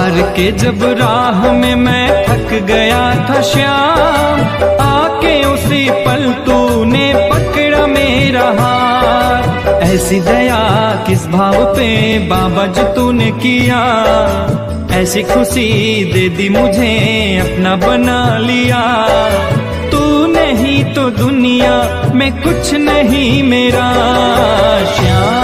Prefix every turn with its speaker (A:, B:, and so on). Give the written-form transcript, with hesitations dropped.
A: हार के जब राह में मैं थक गया था श्याम, आके उसी पल तूने पकड़ा मेरा हाथ। ऐसी दया किस भाव पे बाबा जो तूने किया, ऐसी खुशी दे दी मुझे अपना बना लिया। तू नहीं तो दुनिया में कुछ नहीं मेरा श्याम।